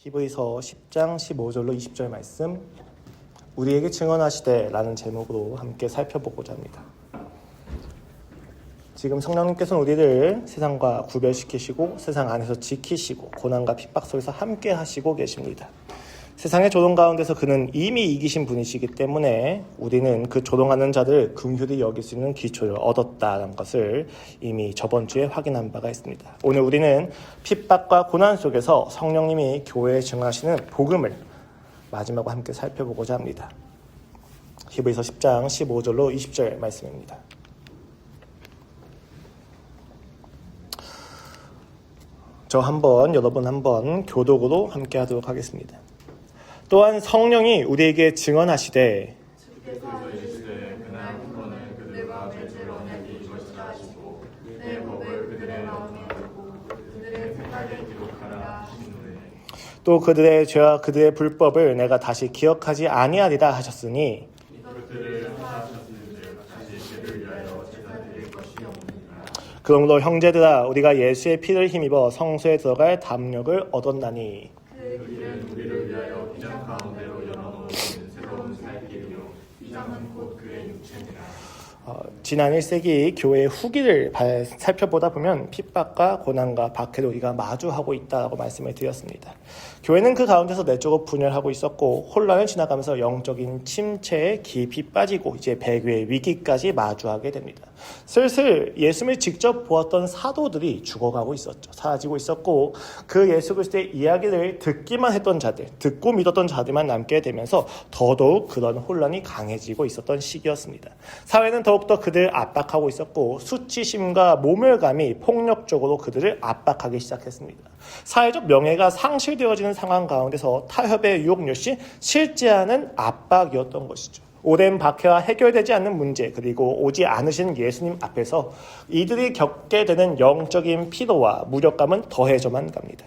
히브리서 10장 15절로 20절 말씀, 우리에게 증언하시되 라는 제목으로 함께 살펴보고자 합니다. 지금 성령님께서는 우리를 세상과 구별시키시고 세상 안에서 지키시고 고난과 핍박 속에서 함께 하시고 계십니다. 세상의 조동 가운데서 그는 이미 이기신 분이시기 때문에 우리는 그 조동하는 자들 긍휼히 여길 수 있는 기초를 얻었다는 것을 이미 저번 주에 확인한 바가 있습니다. 오늘 우리는 핍박과 고난 속에서 성령님이 교회에 증하시는 복음을 마지막으로 함께 살펴보고자 합니다. 히브리서 10장 15절로 20절 말씀입니다. 여러분 한번 교독으로 함께 하도록 하겠습니다. 또한 성령이 우리에게 증언하시되 또 그들의 죄와 그들의 불법을 내가 다시 기억하지 아니하리라 하셨으니 그러므로 형제들아 우리가 예수의 피를 힘입어 성소에 들어갈 담력을 얻었나니 우리를 위하여 비장 가운데로 열어놓으신 새로운 살 길이요 비장은 곧 그의 육체니라. 지난 1세기 교회의 후기를 살펴보다 보면 핍박과 고난과 박해를 우리가 마주하고 있다고 말씀을 드렸습니다. 교회는 그 가운데서 내적으로 분열하고 있었고 혼란을 지나가면서 영적인 침체에 깊이 빠지고 이제 배교의 위기까지 마주하게 됩니다. 슬슬 예수님을 직접 보았던 사도들이 죽어가고 있었죠. 사라지고 있었고 그 예수 그리스도의 이야기를 듣기만 했던 자들, 듣고 믿었던 자들만 남게 되면서 더더욱 그런 혼란이 강해지고 있었던 시기였습니다. 사회는 더욱더 그들을 압박하고 있었고 수치심과 모멸감이 폭력적으로 그들을 압박하기 시작했습니다. 사회적 명예가 상실되어지는 상황 가운데서 타협의 유혹 역시 실지 않은 압박이었던 것이죠. 오랜 박해와 해결되지 않는 문제, 그리고 오지 않으신 예수님 앞에서 이들이 겪게 되는 영적인 피로와 무력감은 더해져만 갑니다.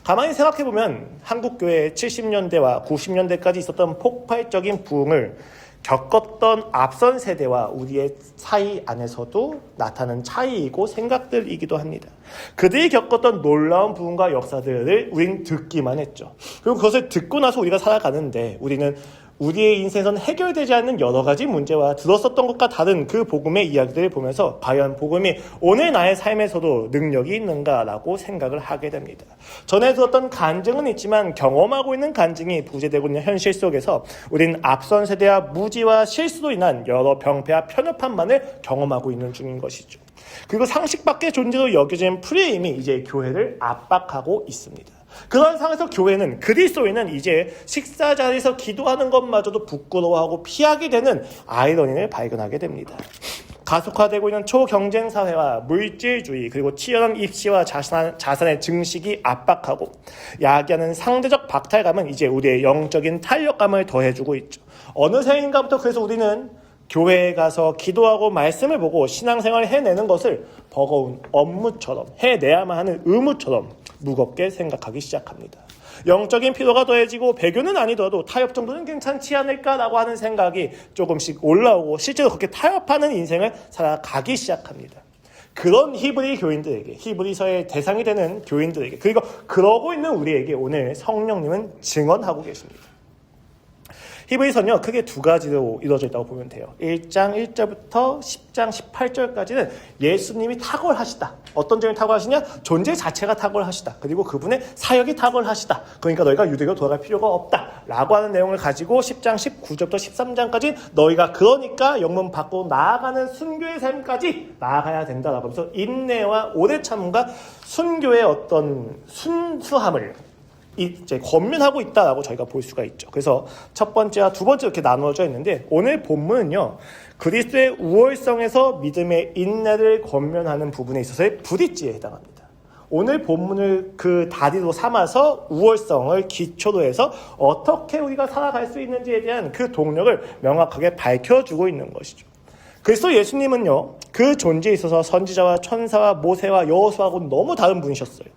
가만히 생각해보면 한국교회의 70년대와 90년대까지 있었던 폭발적인 부흥을 겪었던 앞선 세대와 우리의 사이 안에서도 나타나는 차이이고 생각들이기도 합니다. 그들이 겪었던 놀라운 부흥과 역사들을 우린 듣기만 했죠. 그리고 그것을 듣고 나서 우리가 살아가는데 우리는 우리의 인생에서는 해결되지 않는 여러 가지 문제와 들었었던 것과 다른 그 복음의 이야기들을 보면서 과연 복음이 오늘 나의 삶에서도 능력이 있는가라고 생각을 하게 됩니다. 전에 들었던 간증은 있지만 경험하고 있는 간증이 부재되고 있는 현실 속에서 우리는 앞선 세대와 무지와 실수로 인한 여러 병폐와 편협함만을 경험하고 있는 중인 것이죠. 그리고 상식 밖의 존재로 여겨진 프레임이 이제 교회를 압박하고 있습니다. 그런 상황에서 교회는 그리스도인은 이제 식사 자리에서 기도하는 것마저도 부끄러워하고 피하게 되는 아이러니를 발견하게 됩니다. 가속화되고 있는 초경쟁 사회와 물질주의 그리고 치열한 입시와 자산의 증식이 압박하고 야기하는 상대적 박탈감은 이제 우리의 영적인 탄력감을 더해주고 있죠. 어느새인가부터 그래서 우리는 교회에 가서 기도하고 말씀을 보고 신앙생활을 해내는 것을 버거운 업무처럼 해내야만 하는 의무처럼 무겁게 생각하기 시작합니다. 영적인 피로가 더해지고 배교는 아니더라도 타협 정도는 괜찮지 않을까라고 하는 생각이 조금씩 올라오고 실제로 그렇게 타협하는 인생을 살아가기 시작합니다. 그런 히브리 교인들에게, 히브리서의 대상이 되는 교인들에게, 그리고 그러고 있는 우리에게 오늘 성령님은 증언하고 계십니다. 히브리서는요, 크게 두 가지로 이루어져 있다고 보면 돼요. 1장 1절부터 10장 18절까지는 예수님이 탁월하시다. 어떤 점이 탁월하시냐? 존재 자체가 탁월하시다. 그리고 그분의 사역이 탁월하시다. 그러니까 너희가 유대교로 돌아갈 필요가 없다. 라고 하는 내용을 가지고 10장 19절부터 13장까지 너희가 그러니까 영문 받고 나아가는 순교의 삶까지 나아가야 된다라고 하면서 인내와 오래 참음과 순교의 어떤 순수함을 이제 권면하고 있다라고 저희가 볼 수가 있죠. 그래서 첫 번째와 두 번째 이렇게 나누어져 있는데 오늘 본문은요, 그리스도의 우월성에서 믿음의 인내를 권면하는 부분에 있어서의 브릿지에 해당합니다. 오늘 본문을 그 다리로 삼아서 우월성을 기초로 해서 어떻게 우리가 살아갈 수 있는지에 대한 그 동력을 명확하게 밝혀주고 있는 것이죠. 그리스도 예수님은요, 그 존재에 있어서 선지자와 천사와 모세와 여호수아하고는 너무 다른 분이셨어요.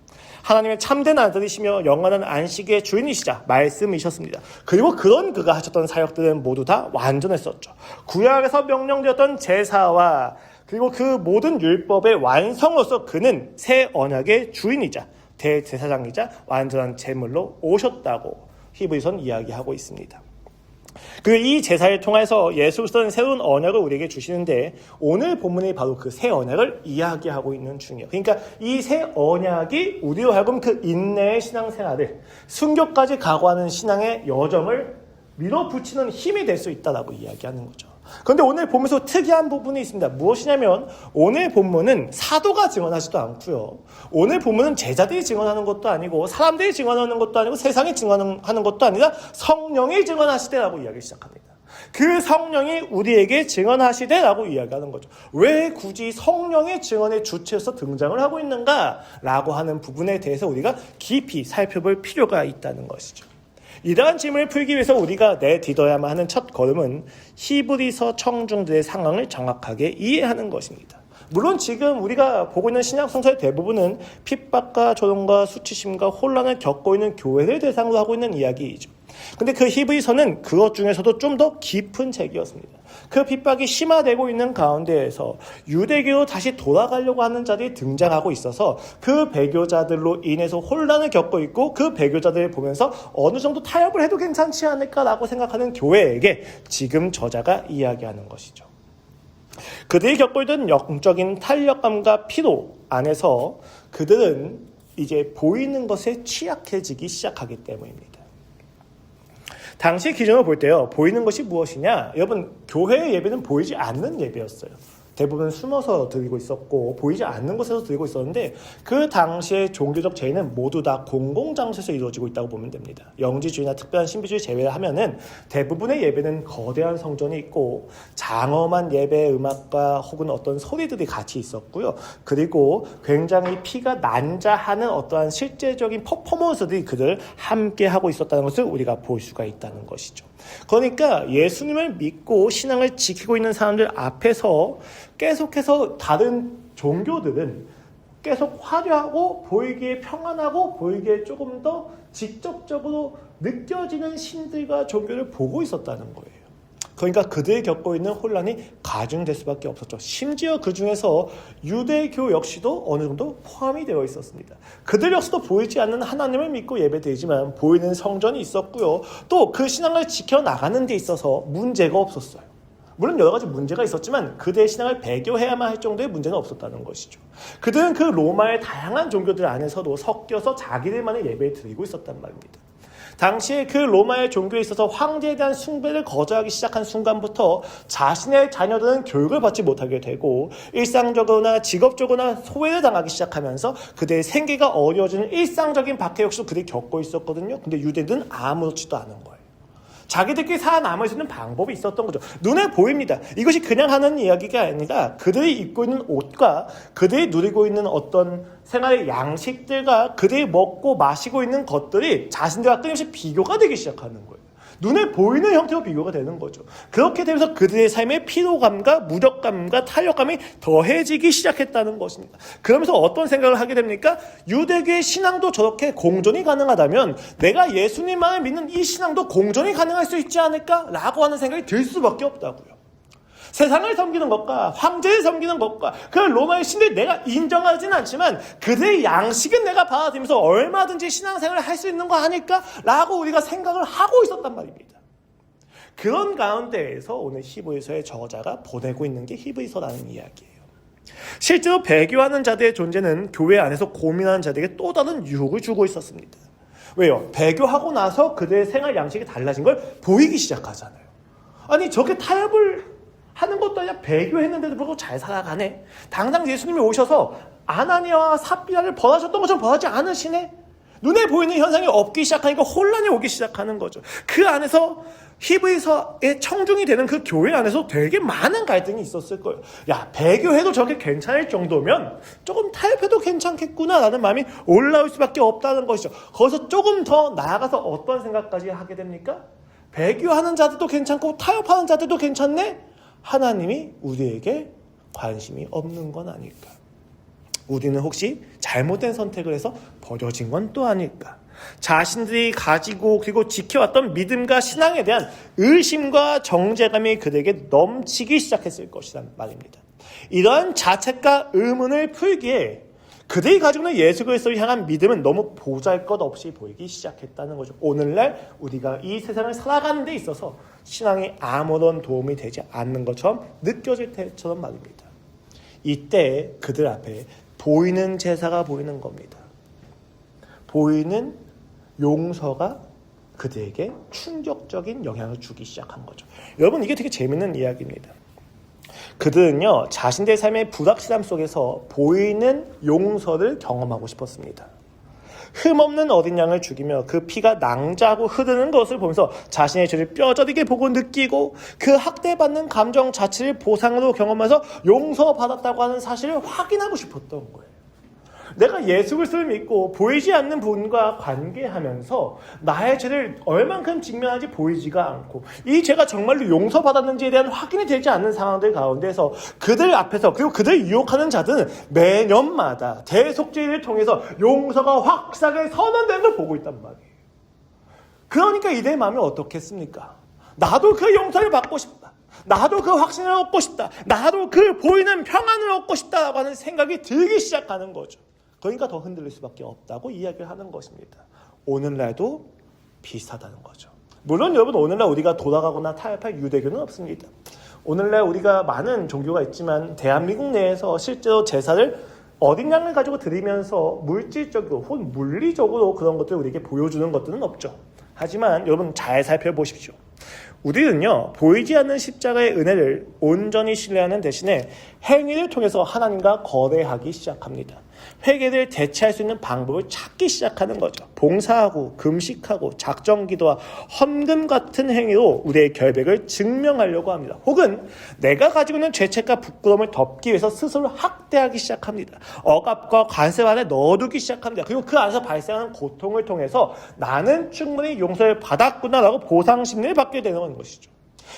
하나님의 참된 아들이시며 영원한 안식의 주인이시자 말씀이셨습니다. 그리고 그런 그가 하셨던 사역들은 모두 다 완전했었죠. 구약에서 명령되었던 제사와 그리고 그 모든 율법의 완성으로서 그는 새 언약의 주인이자 대제사장이자 완전한 제물로 오셨다고 히브리서는 이야기하고 있습니다. 이 제사를 통해서 예수 그리스도는 새로운 언약을 우리에게 주시는데 오늘 본문이 바로 그 새 언약을 이야기하고 있는 중이에요. 그러니까 이 새 언약이 우리로 하여금 그 인내의 신앙생활을 순교까지 각오하는 신앙의 여정을 밀어붙이는 힘이 될 수 있다라고 이야기하는 거죠. 그런데 오늘 본문에서 특이한 부분이 있습니다. 무엇이냐면 오늘 본문은 사도가 증언하지도 않고요. 오늘 본문은 제자들이 증언하는 것도 아니고 사람들이 증언하는 것도 아니고 세상이 증언하는 것도 아니라 성령이 증언하시되라고 이야기 시작합니다. 그 성령이 우리에게 증언하시되라고 이야기하는 거죠. 왜 굳이 성령의 증언의 주체로서 등장을 하고 있는가라고 하는 부분에 대해서 우리가 깊이 살펴볼 필요가 있다는 것이죠. 이러한 질문을 풀기 위해서 우리가 내딛어야만 하는 첫 걸음은 히브리서 청중들의 상황을 정확하게 이해하는 것입니다. 물론 지금 우리가 보고 있는 신약 성서의 대부분은 핍박과 조롱과 수치심과 혼란을 겪고 있는 교회를 대상으로 하고 있는 이야기이죠. 근데 그 히브리서는 그것 중에서도 좀 더 깊은 책이었습니다. 그 핍박이 심화되고 있는 가운데에서 유대교로 다시 돌아가려고 하는 자들이 등장하고 있어서 그 배교자들로 인해서 혼란을 겪고 있고 그 배교자들을 보면서 어느 정도 타협을 해도 괜찮지 않을까라고 생각하는 교회에게 지금 저자가 이야기하는 것이죠. 그들이 겪고 있던 영적인 탄력감과 피로 안에서 그들은 이제 보이는 것에 취약해지기 시작하기 때문입니다. 당시 기준으로 볼 때요, 보이는 것이 무엇이냐? 여러분, 교회의 예배는 보이지 않는 예배였어요. 대부분 숨어서 드리고 있었고 보이지 않는 곳에서 드리고 있었는데 그 당시의 종교적 제의는 모두 다 공공장소에서 이루어지고 있다고 보면 됩니다. 영지주의나 특별한 신비주의 제외를 하면은 대부분의 예배는 거대한 성전이 있고 장엄한 예배 음악과 혹은 어떤 소리들이 같이 있었고요. 그리고 굉장히 피가 난자하는 어떠한 실제적인 퍼포먼스들이 그들 함께 하고 있었다는 것을 우리가 볼 수가 있다는 것이죠. 그러니까 예수님을 믿고 신앙을 지키고 있는 사람들 앞에서 계속해서 다른 종교들은 계속 화려하고 보이기에 평안하고 보이기에 조금 더 직접적으로 느껴지는 신들과 종교를 보고 있었다는 거예요. 그러니까 그들이 겪고 있는 혼란이 가중될 수밖에 없었죠. 심지어 그 중에서 유대교 역시도 어느 정도 포함이 되어 있었습니다. 그들 역시도 보이지 않는 하나님을 믿고 예배드리지만 보이는 성전이 있었고요. 또 그 신앙을 지켜나가는 데 있어서 문제가 없었어요. 물론 여러 가지 문제가 있었지만 그들의 신앙을 배교해야만 할 정도의 문제는 없었다는 것이죠. 그들은 그 로마의 다양한 종교들 안에서도 섞여서 자기들만의 예배를 드리고 있었단 말입니다. 당시에 그 로마의 종교에 있어서 황제에 대한 숭배를 거절하기 시작한 순간부터 자신의 자녀들은 교육을 받지 못하게 되고 일상적으로나 직업적으로나 소외를 당하기 시작하면서 그들의 생계가 어려워지는 일상적인 박해 역시도 그들이 겪고 있었거든요. 근데 유대인들은 아무렇지도 않은 거예요. 자기들끼리 살아남을 수 있는 방법이 있었던 거죠. 눈에 보입니다. 이것이 그냥 하는 이야기가 아니라 그들이 입고 있는 옷과 그들이 누리고 있는 어떤 생활의 양식들과 그들이 먹고 마시고 있는 것들이 자신들과 끊임없이 비교가 되기 시작하는 거예요. 눈에 보이는 형태로 비교가 되는 거죠. 그렇게 되면서 그들의 삶의 피로감과 무력감과 탄력감이 더해지기 시작했다는 것입니다. 그러면서 어떤 생각을 하게 됩니까? 유대교의 신앙도 저렇게 공존이 가능하다면 내가 예수님만을 믿는 이 신앙도 공존이 가능할 수 있지 않을까라고 하는 생각이 들 수밖에 없다고요. 세상을 섬기는 것과 황제를 섬기는 것과 그 로마의 신들 내가 인정하지는 않지만 그들의 양식은 내가 받아들이면서 얼마든지 신앙생활을 할 수 있는 거 아닐까라고 우리가 생각을 하고 있었단 말입니다. 그런 가운데에서 오늘 히브리서의 저자가 보내고 있는 게 히브리서라는 이야기예요. 실제로 배교하는 자들의 존재는 교회 안에서 고민하는 자들에게 또 다른 유혹을 주고 있었습니다. 왜요? 배교하고 나서 그들의 생활 양식이 달라진 걸 보이기 시작하잖아요. 아니 저게 타협을 하는 것도 아니라 배교했는데도 불구하고 잘 살아가네. 당장 예수님이 오셔서 아나니아와 삽비라를 벌하셨던 것처럼 벌하지 않으시네. 눈에 보이는 현상이 없기 시작하니까 혼란이 오기 시작하는 거죠. 그 안에서 히브리서의 청중이 되는 그 교회 안에서 되게 많은 갈등이 있었을 거예요. 야, 배교해도 저게 괜찮을 정도면 조금 타협해도 괜찮겠구나라는 마음이 올라올 수밖에 없다는 것이죠. 거기서 조금 더 나아가서 어떤 생각까지 하게 됩니까? 배교하는 자들도 괜찮고 타협하는 자들도 괜찮네? 하나님이 우리에게 관심이 없는 건 아닐까? 우리는 혹시 잘못된 선택을 해서 버려진 건 또 아닐까? 자신들이 가지고 그리고 지켜왔던 믿음과 신앙에 대한 의심과 정죄감이 그들에게 넘치기 시작했을 것이란 말입니다. 이러한 자책과 의문을 풀기에 그들이 가지고 있는 예수 그리스도를 향한 믿음은 너무 보잘것없이 보이기 시작했다는 거죠. 오늘날 우리가 이 세상을 살아가는 데 있어서 신앙이 아무런 도움이 되지 않는 것처럼 느껴질 때처럼 말입니다. 이때 그들 앞에 보이는 제사가 보이는 겁니다. 보이는 용서가 그들에게 충격적인 영향을 주기 시작한 거죠. 여러분, 이게 되게 재밌는 이야기입니다. 그들은요, 자신들의 삶의 불확실함 속에서 보이는 용서를 경험하고 싶었습니다. 흠없는 어린 양을 죽이며 그 피가 낭자하고 흐르는 것을 보면서 자신의 죄를 뼈저리게 보고 느끼고 그 학대받는 감정 자체를 보상으로 경험해서 용서받았다고 하는 사실을 확인하고 싶었던 거예요. 내가 예수 그리스도를 믿고 보이지 않는 분과 관계하면서 나의 죄를 얼만큼 직면하지 보이지가 않고 이 죄가 정말로 용서받았는지에 대한 확인이 되지 않는 상황들 가운데서 그들 앞에서, 그리고 그들 유혹하는 자들은 매년마다 대속죄를 통해서 용서가 확실하게 선언되는 걸 보고 있단 말이에요. 그러니까 이들의 마음이 어떻겠습니까? 나도 그 용서를 받고 싶다. 나도 그 확신을 얻고 싶다. 나도 그 보이는 평안을 얻고 싶다라고 하는 생각이 들기 시작하는 거죠. 그러니까 더 흔들릴 수밖에 없다고 이야기를 하는 것입니다. 오늘날도 비슷하다는 거죠. 물론 여러분, 오늘날 우리가 돌아가거나 타협할 유대교는 없습니다. 오늘날 우리가 많은 종교가 있지만 대한민국 내에서 실제로 제사를 어린 양을 가지고 드리면서 물질적으로 혹은 물리적으로 그런 것들을 우리에게 보여주는 것들은 없죠. 하지만 여러분, 잘 살펴보십시오. 우리는요, 보이지 않는 십자가의 은혜를 온전히 신뢰하는 대신에 행위를 통해서 하나님과 거래하기 시작합니다. 회개를 대체할 수 있는 방법을 찾기 시작하는 거죠. 봉사하고 금식하고 작정기도와 헌금 같은 행위로 우리의 결백을 증명하려고 합니다. 혹은 내가 가지고 있는 죄책과 부끄러움을 덮기 위해서 스스로 학대하기 시작합니다. 억압과 관세 안에 넣어두기 시작합니다. 그리고 그 안에서 발생하는 고통을 통해서 나는 충분히 용서를 받았구나라고 보상심리를 받게 되는 것이죠.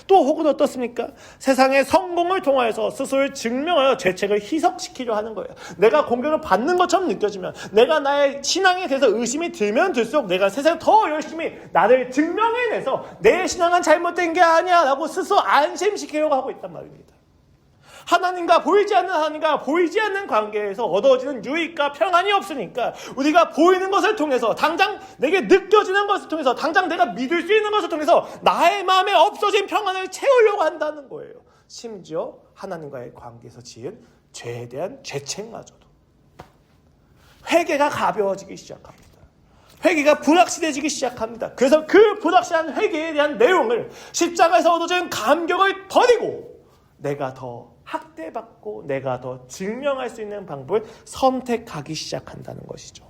또 혹은 어떻습니까? 세상의 성공을 통하여서 스스로를 증명하여 죄책을 희석시키려 하는 거예요. 내가 공격을 받는 것처럼 느껴지면, 내가 나의 신앙에 대해서 의심이 들면 들수록 내가 세상에 더 열심히 나를 증명해내서 내 신앙은 잘못된 게 아니야 라고 스스로 안심시키려고 하고 있단 말입니다. 하나님과 보이지 않는 관계에서 얻어지는 유익과 평안이 없으니까 우리가 보이는 것을 통해서, 당장 내게 느껴지는 것을 통해서, 당장 내가 믿을 수 있는 것을 통해서 나의 마음에 없어진 평안을 채우려고 한다는 거예요. 심지어 하나님과의 관계에서 지은 죄에 대한 죄책마저도. 회개가 가벼워지기 시작합니다. 회개가 불확실해지기 시작합니다. 그래서 그 불확실한 회개에 대한 내용을 십자가에서 얻어진 감격을 버리고 내가 더 학대받고 내가 더 증명할 수 있는 방법을 선택하기 시작한다는 것이죠.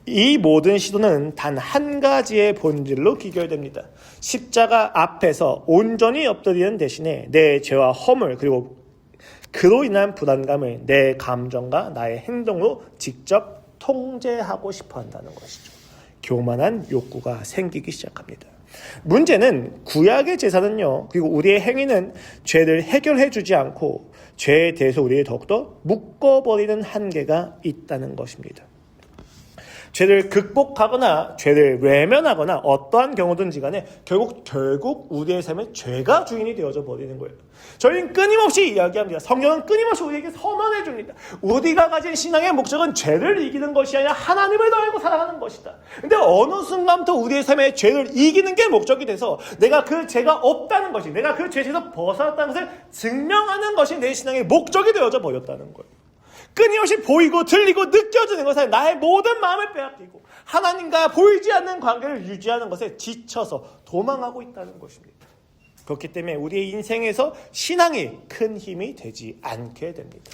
이 모든 시도는 단 한 가지의 본질로 귀결됩니다. 십자가 앞에서 온전히 엎드리는 대신에 내 죄와 허물, 그리고 그로 인한 불안감을 내 감정과 나의 행동으로 직접 통제하고 싶어 한다는 것이죠. 교만한 욕구가 생기기 시작합니다. 문제는 구약의 제사는요, 그리고 우리의 행위는 죄를 해결해 주지 않고 죄에 대해서 우리를 더욱더 묶어버리는 한계가 있다는 것입니다. 죄를 극복하거나 죄를 외면하거나 어떠한 경우든지 간에 결국 우리의 삶에 죄가 주인이 되어져 버리는 거예요. 저희는 끊임없이 이야기합니다. 성경은 끊임없이 우리에게 선언해 줍니다. 우리가 가진 신앙의 목적은 죄를 이기는 것이 아니라 하나님을 더 알고 살아가는 것이다. 근데 어느 순간부터 우리의 삶에 죄를 이기는 게 목적이 돼서 내가 그 죄가 없다는 것이, 내가 그 죄에서 벗어났다는 것을 증명하는 것이 내 신앙의 목적이 되어져 버렸다는 거예요. 끊임없이 보이고 들리고 느껴지는 것에 나의 모든 마음을 빼앗기고 하나님과 보이지 않는 관계를 유지하는 것에 지쳐서 도망하고 있다는 것입니다. 그렇기 때문에 우리의 인생에서 신앙이 큰 힘이 되지 않게 됩니다.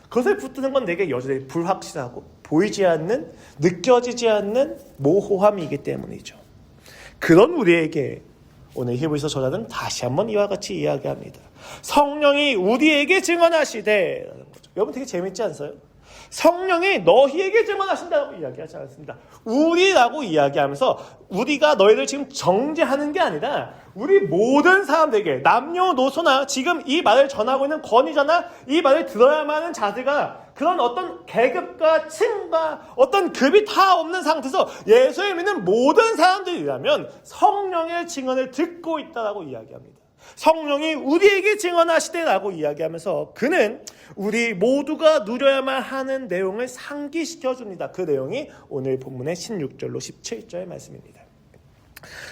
그것을 붙드는 건 내게 여전히 불확실하고 보이지 않는, 느껴지지 않는 모호함이기 때문이죠. 그런 우리에게 오늘 히브리서 저자는 다시 한번 이와 같이 이야기합니다. 성령이 우리에게 증언하시되, 라는 거죠. 여러분 되게 재밌지 않으세요? 성령이 너희에게 증언하신다고 이야기하지 않습니다. 우리라고 이야기하면서 우리가 너희를 지금 정죄하는 게 아니라 우리 모든 사람들에게, 남녀노소나 지금 이 말을 전하고 있는 권위자나 이 말을 들어야만 하는 자들과 그런 어떤 계급과 층과 어떤 급이 다 없는 상태에서 예수를 믿는 모든 사람들이라면 성령의 증언을 듣고 있다라고 이야기합니다. 성령이 우리에게 증언하시되라고 이야기하면서 그는 우리 모두가 누려야만 하는 내용을 상기시켜 줍니다. 그 내용이 오늘 본문의 16절로 17절의 말씀입니다.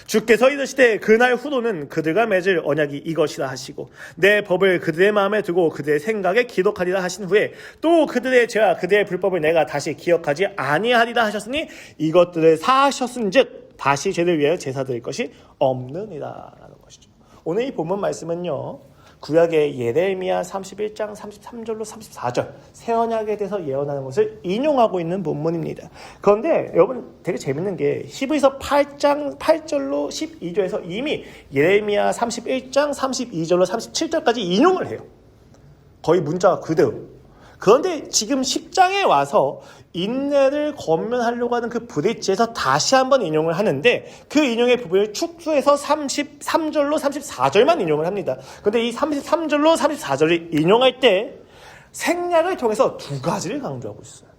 주께서 이르시되 그날 후로는 그들과 맺을 언약이 이것이라 하시고 내 법을 그들의 마음에 두고 그들의 생각에 기록하리라 하신 후에 또 그들의 죄와 그들의 불법을 내가 다시 기억하지 아니하리라 하셨으니 이것들을 사하셨은즉 다시 죄를 위하여 제사 드릴 것이 없느니라 라는 것이죠. 오늘 이 본문 말씀은요, 구약의 예레미야 31장 33절로 34절 새 언약에 대해서 예언하는 것을 인용하고 있는 본문입니다. 그런데 여러분 되게 재밌는 게 히브리서 8장 8절로 12절에서 이미 예레미야 31장 32절로 37절까지 인용을 해요. 거의 문자가 그대로. 그런데 지금 10장에 와서 인내를 권면하려고 하는 그 브릿지에서 다시 한번 인용을 하는데 그 인용의 부분을 축소해서 33절로 34절만 인용을 합니다. 그런데 이 33절로 34절을 인용할 때 생략을 통해서 두 가지를 강조하고 있어요.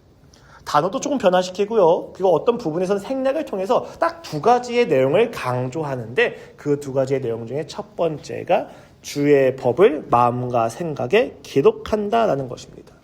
단어도 조금 변화시키고요. 그리고 어떤 부분에서는 생략을 통해서 딱 두 가지의 내용을 강조하는데 그 두 가지의 내용 중에 첫 번째가 주의 법을 마음과 생각에 기록한다라는 것입니다.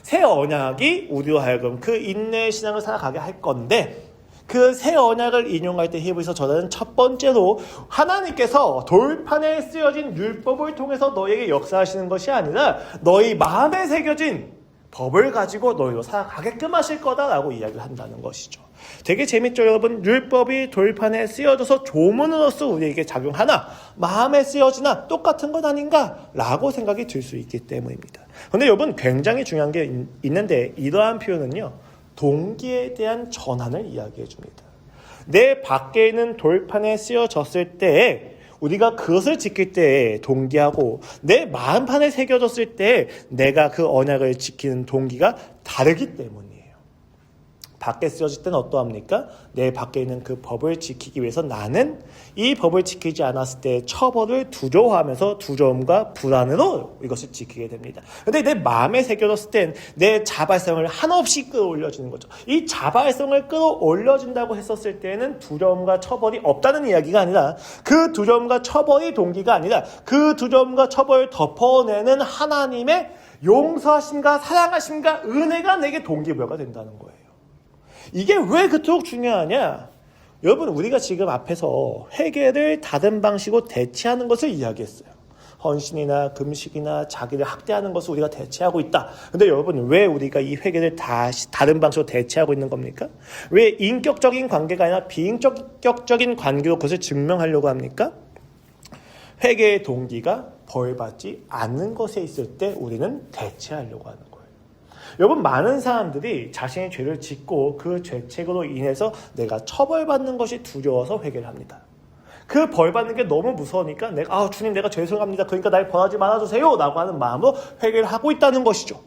새 언약이 우리로 하여금 그 인내의 신앙을 살아가게 할 건데 그 새 언약을 인용할 때 히브리서 저자는 첫 번째로 하나님께서 돌판에 쓰여진 율법을 통해서 너에게 역사하시는 것이 아니라 너희 마음에 새겨진 법을 가지고 너희로 살아가게끔 하실 거다라고 이야기를 한다는 것이죠. 되게 재밌죠, 여러분? 율법이 돌판에 쓰여져서 조문으로서 우리에게 작용하나 마음에 쓰여지나 똑같은 것 아닌가? 라고 생각이 들 수 있기 때문입니다. 그런데 여러분 굉장히 중요한 게 있는데 이러한 표현은요, 동기에 대한 전환을 이야기해 줍니다. 내 밖에 있는 돌판에 쓰여졌을 때에 우리가 그것을 지킬 때의 동기하고 내 마음판에 새겨졌을 때 내가 그 언약을 지키는 동기가 다르기 때문이에요. 밖에 쓰여질 때는 어떠합니까? 내 밖에 있는 그 법을 지키기 위해서 나는 이 법을 지키지 않았을 때 처벌을 두려워하면서 두려움과 불안으로 이것을 지키게 됩니다. 그런데 내 마음에 새겨졌을 땐 내 자발성을 한없이 끌어올려주는 거죠. 이 자발성을 끌어올려준다고 했었을 때는 두려움과 처벌이 없다는 이야기가 아니라 그 두려움과 처벌이 동기가 아니라 그 두려움과 처벌을 덮어내는 하나님의 용서하심과 사랑하심과 은혜가 내게 동기부여가 된다는 거예요. 이게 왜 그토록 중요하냐? 여러분, 우리가 지금 앞에서 회개를 다른 방식으로 대체하는 것을 이야기했어요. 헌신이나 금식이나 자기를 학대하는 것을 우리가 대체하고 있다. 근데 여러분, 왜 우리가 이 회개를 다른 방식으로 대체하고 있는 겁니까? 왜 인격적인 관계가 아니라 비인격적인 관계로 그것을 증명하려고 합니까? 회개의 동기가 벌받지 않는 것에 있을 때 우리는 대체하려고 하는 거예요. 여러분, 많은 사람들이 자신의 죄를 짓고 그 죄책으로 인해서 내가 처벌받는 것이 두려워서 회개를 합니다. 그 벌받는 게 너무 무서우니까 내가 주님 내가 죄송합니다. 그러니까 날 벌하지 말아주세요 라고 하는 마음으로 회개를 하고 있다는 것이죠.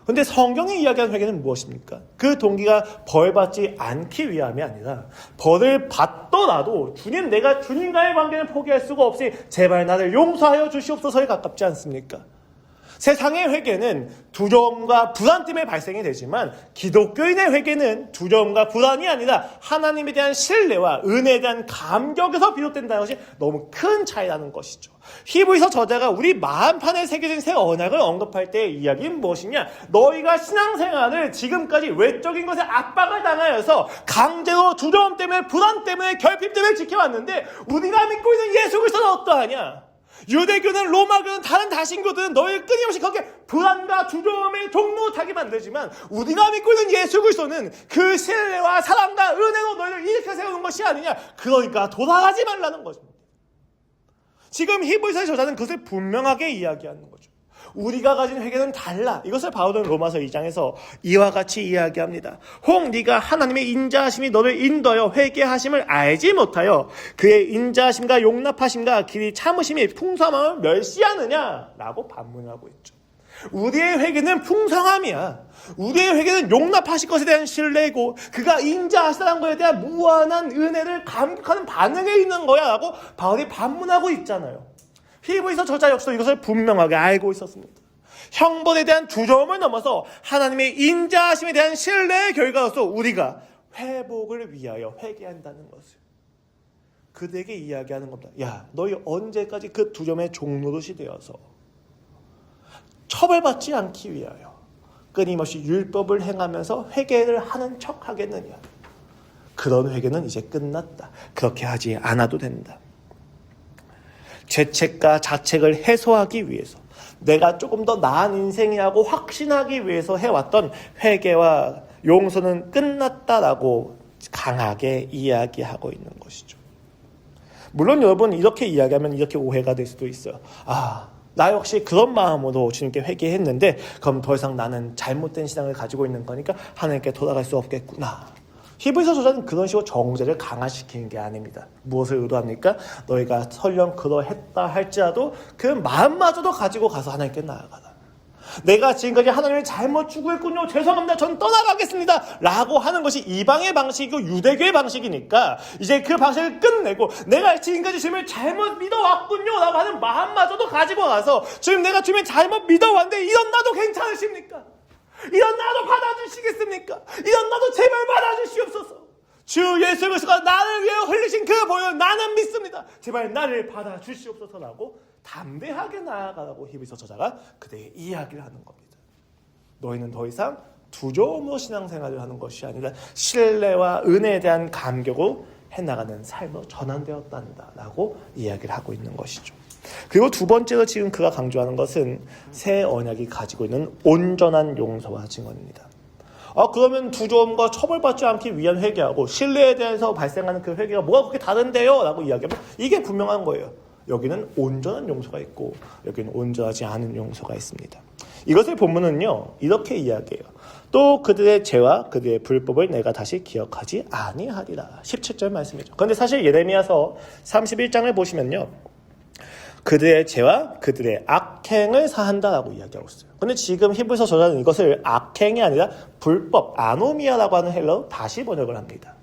그런데 성경이 이야기하는 회개는 무엇입니까? 그 동기가 벌받지 않기 위함이 아니라 벌을 받더라도 주님 내가 주님과의 관계는 포기할 수가 없으니 제발 나를 용서하여 주시옵소서에 가깝지 않습니까? 세상의 회개는 두려움과 불안 때문에 발생이 되지만 기독교인의 회개는 두려움과 불안이 아니라 하나님에 대한 신뢰와 은혜에 대한 감격에서 비롯된다는 것이 너무 큰 차이라는 것이죠. 히브리서 저자가 우리 마음판에 새겨진 새 언약을 언급할 때의 이야기는 무엇이냐? 너희가 신앙생활을 지금까지 외적인 것에 압박을 당하여서 강제로 두려움 때문에 불안 때문에 결핍 때문에 지켜왔는데 우리가 믿고 있는 예수 그리스도는 어떠하냐? 유대교는 로마교는 다른 다신교들은 너희를 끊임없이 거기에 불안과 두려움의 종로 타게 만들지만 우리가 믿고 있는 예수 그리스도는 그 신뢰와 사랑과 은혜로 너희를 일으켜 세우는 것이 아니냐. 그러니까 돌아가지 말라는 것입니다. 지금 히브리서의 저자는 그것을 분명하게 이야기하는 거죠. 우리가 가진 회개는 달라. 이것을 바울은 로마서 2장에서 이와 같이 이야기합니다. 혹 네가 하나님의 인자하심이 너를 인도하여 회개하심을 알지 못하여 그의 인자하심과 용납하심과 길이 참으심이 풍성함을 멸시하느냐 라고 반문하고 있죠. 우리의 회개는 풍성함이야. 우리의 회개는 용납하실 것에 대한 신뢰이고 그가 인자하시다는 것에 대한 무한한 은혜를 감격하는 반응에 있는 거야 라고 바울이 반문하고 있잖아요. 히브리서 저자 역시도 이것을 분명하게 알고 있었습니다. 형벌에 대한 두려움을 넘어서 하나님의 인자하심에 대한 신뢰의 결과로서 우리가 회복을 위하여 회개한다는 것을. 그대에게 이야기하는 겁니다. 야, 너희 언제까지 그 두 점의 종노릇이 되어서 처벌받지 않기 위하여 끊임없이 율법을 행하면서 회개를 하는 척 하겠느냐. 그런 회개는 이제 끝났다. 그렇게 하지 않아도 된다. 죄책과 자책을 해소하기 위해서 내가 조금 더 나은 인생이라고 확신하기 위해서 해왔던 회개와 용서는 끝났다라고 강하게 이야기하고 있는 것이죠. 물론 여러분 이렇게 이야기하면 이렇게 오해가 될 수도 있어요. 나 역시 그런 마음으로 주님께 회개했는데 그럼 더 이상 나는 잘못된 신앙을 가지고 있는 거니까 하나님께 돌아갈 수 없겠구나. 히브리서 저자는 그런 식으로 정죄를 강화시키는 게 아닙니다. 무엇을 의도합니까? 너희가 설령 그러했다 할지라도 그 마음마저도 가지고 가서 하나님께 나아가라. 내가 지금까지 하나님을 잘못 추구했군요. 죄송합니다. 전 떠나가겠습니다. 라고 하는 것이 이방의 방식이고 유대교의 방식이니까 이제 그 방식을 끝내고 내가 지금까지 주님을 잘못 믿어왔군요. 라고 하는 마음마저도 가지고 가서 지금 내가 주님을 잘못 믿어왔는데 이런 나도 괜찮으십니까? 이런 나도 받아주시겠습니까? 이런 나도 제발 받아주시옵소서. 주 예수 그리스도가 나를 위해 흘리신 그 보혈 나는 믿습니다. 제발 나를 받아주시옵소서라고 담대하게 나아가라고 히브리서 저자가 그대의 이야기를 하는 겁니다. 너희는 더 이상 두려움으로 신앙생활을 하는 것이 아니라 신뢰와 은혜에 대한 감격으로 해나가는 삶으로 전환되었단다라고 이야기를 하고 있는 것이죠. 그리고 두 번째로 지금 그가 강조하는 것은 새 언약이 가지고 있는 온전한 용서와 증언입니다. 그러면 두려움과 처벌받지 않기 위한 회개하고 신뢰에 대해서 발생하는 그 회개가 뭐가 그렇게 다른데요? 라고 이야기하면 이게 분명한 거예요. 여기는 온전한 용서가 있고 여기는 온전하지 않은 용서가 있습니다. 이것의 본문은요 이렇게 이야기해요. 또 그들의 죄와 그들의 불법을 내가 다시 기억하지 아니하리라. 17절 말씀이죠. 그런데 사실 예레미야서 31장을 보시면요 그들의 죄와 그들의 악행을 사한다라고 이야기하고 있어요. 그런데 지금 히브리서 저자는 이것을 악행이 아니라 불법, 아노미아라고 하는 헬러로 다시 번역을 합니다.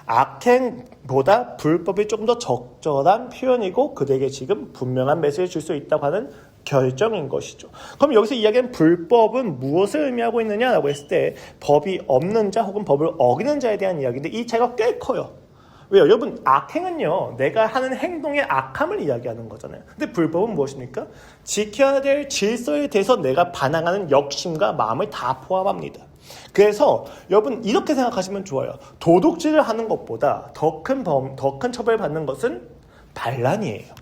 악행보다 불법이 조금 더 적절한 표현이고 그들에게 지금 분명한 메시지를 줄 수 있다고 하는 결정인 것이죠. 그럼 여기서 이야기하는 불법은 무엇을 의미하고 있느냐라고 했을 때 법이 없는 자 혹은 법을 어기는 자에 대한 이야기인데 이 차이가 꽤 커요. 왜요? 여러분 악행은요 내가 하는 행동의 악함을 이야기하는 거잖아요. 근데 불법은 무엇입니까? 지켜야 될 질서에 대해서 내가 반항하는 욕심과 마음을 다 포함합니다. 그래서 여러분 이렇게 생각하시면 좋아요. 도둑질을 하는 것보다 더 큰 처벌을 받는 것은 반란이에요.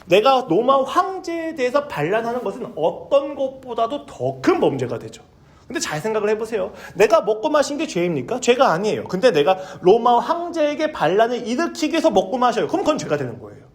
내가 로마 황제에 대해서 반란하는 것은 어떤 것보다도 더 큰 범죄가 되죠. 근데 잘 생각을 해보세요. 내가 먹고 마신 게 죄입니까? 죄가 아니에요. 근데 내가 로마 황제에게 반란을 일으키기 위해서 먹고 마셔요. 그럼 그건 죄가 되는 거예요.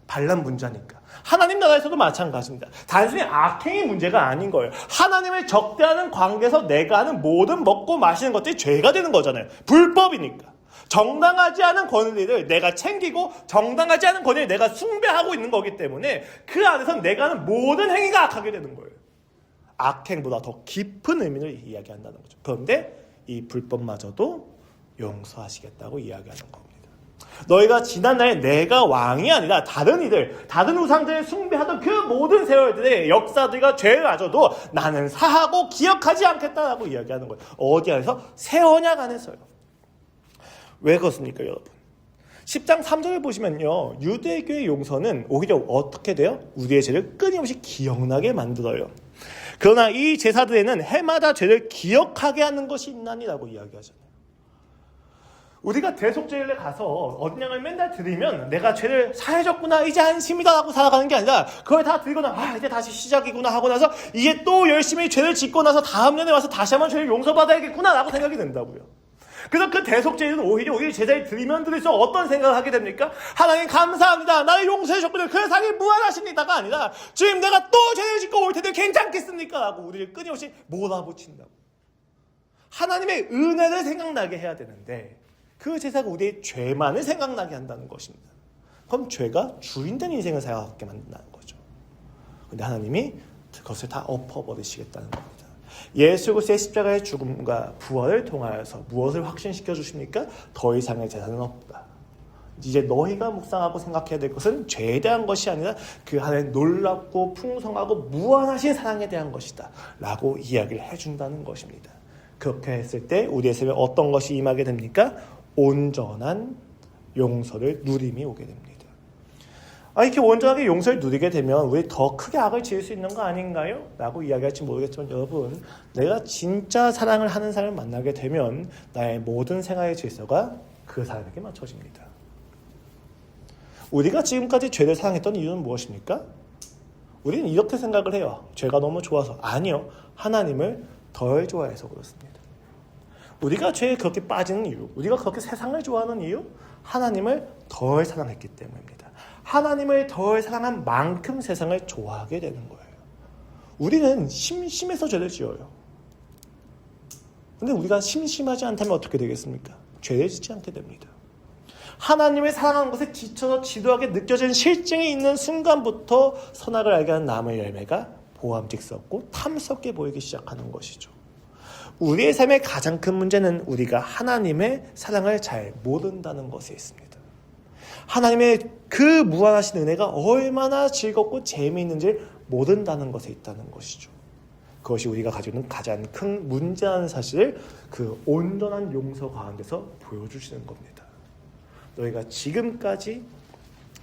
반란 문제니까. 하나님 나라에서도 마찬가지입니다. 단순히 악행이 문제가 아닌 거예요. 하나님을 적대하는 관계에서 내가 하는 모든 먹고 마시는 것들이 죄가 되는 거잖아요. 불법이니까. 정당하지 않은 권리를 내가 챙기고 정당하지 않은 권리를 내가 숭배하고 있는 거기 때문에 그 안에서 내가 하는 모든 행위가 악하게 되는 거예요. 악행보다 더 깊은 의미를 이야기한다는 거죠. 그런데 이 불법마저도 용서하시겠다고 이야기하는 겁니다. 너희가 지난날에 내가 왕이 아니라 다른 이들, 다른 우상들을 숭배하던 그 모든 세월들의 역사들과 죄를 가져도 나는 사하고 기억하지 않겠다라고 이야기하는 거예요. 어디 안에서? 새 언약 안에서요. 왜 그렇습니까, 여러분? 10장 3절을 보시면요. 유대교의 용서는 오히려 어떻게 돼요? 우리의 죄를 끊임없이 기억나게 만들어요. 그러나 이 제사들에는 해마다 죄를 기억하게 하는 것이 있나니라고 이야기하잖아요. 우리가 대속죄일에 가서 어린 양을 맨날 드리면 내가 죄를 사해졌구나 이제 안심이다라고 살아가는 게 아니라 그걸 다 드리거나 이제 다시 시작이구나 하고 나서 이제 또 열심히 죄를 짓고 나서 다음 년에 와서 다시 한번 죄를 용서받아야겠구나 라고 생각이 든다고요. 그래서 그 대속죄일은 오히려 우리 제자를 드리면 드릴수록 어떤 생각을 하게 됩니까? 하나님 감사합니다. 나를 용서해 주셨군요. 그 사랑이 무한하십니다가 아니라 주님 내가 또 죄를 짓고 올 텐데 괜찮겠습니까? 라고 우리를 끊임없이 몰아붙인다고. 하나님의 은혜를 생각나게 해야 되는데 그 제사가 우리의 죄만을 생각나게 한다는 것입니다. 그럼 죄가 주인된 인생을 살아가게 만든다는 거죠. 근데 하나님이 그것을 다 엎어버리시겠다는 겁니다. 예수 그리스도의 십자가의 죽음과 부활을 통하여서 무엇을 확신시켜 주십니까? 더 이상의 제사는 없다. 이제 너희가 묵상하고 생각해야 될 것은 죄에 대한 것이 아니라 그 하나님의 놀랍고 풍성하고 무한하신 사랑에 대한 것이다 라고 이야기를 해준다는 것입니다. 그렇게 했을 때 우리의 삶에 어떤 것이 임하게 됩니까? 온전한 용서를 누림이 오게 됩니다. 이렇게 온전하게 용서를 누리게 되면 우리 더 크게 악을 지을 수 있는 거 아닌가요? 라고 이야기할지 모르겠지만 여러분, 내가 진짜 사랑을 하는 사람을 만나게 되면 나의 모든 생활의 질서가 그 사람에게 맞춰집니다. 우리가 지금까지 죄를 사랑했던 이유는 무엇입니까? 우리는 이렇게 생각을 해요. 죄가 너무 좋아서. 아니요. 하나님을 덜 좋아해서 그렇습니다. 우리가 죄에 그렇게 빠지는 이유, 우리가 그렇게 세상을 좋아하는 이유, 하나님을 덜 사랑했기 때문입니다. 하나님을 덜 사랑한 만큼 세상을 좋아하게 되는 거예요. 우리는 심심해서 죄를 지어요. 근데 우리가 심심하지 않다면 어떻게 되겠습니까? 죄를 짓지 않게 됩니다. 하나님을 사랑하는 것에 지쳐서 지루하게 느껴지는 실증이 있는 순간부터 선악을 알게 하는 나무의 열매가 보암직스럽고 탐스럽게 보이기 시작하는 것이죠. 우리의 삶의 가장 큰 문제는 우리가 하나님의 사랑을 잘 모른다는 것에 있습니다. 하나님의 그 무한하신 은혜가 얼마나 즐겁고 재미있는지 모른다는 것에 있다는 것이죠. 그것이 우리가 가지고 있는 가장 큰 문제라는 사실을 그 온전한 용서 가운데서 보여주시는 겁니다. 너희가 지금까지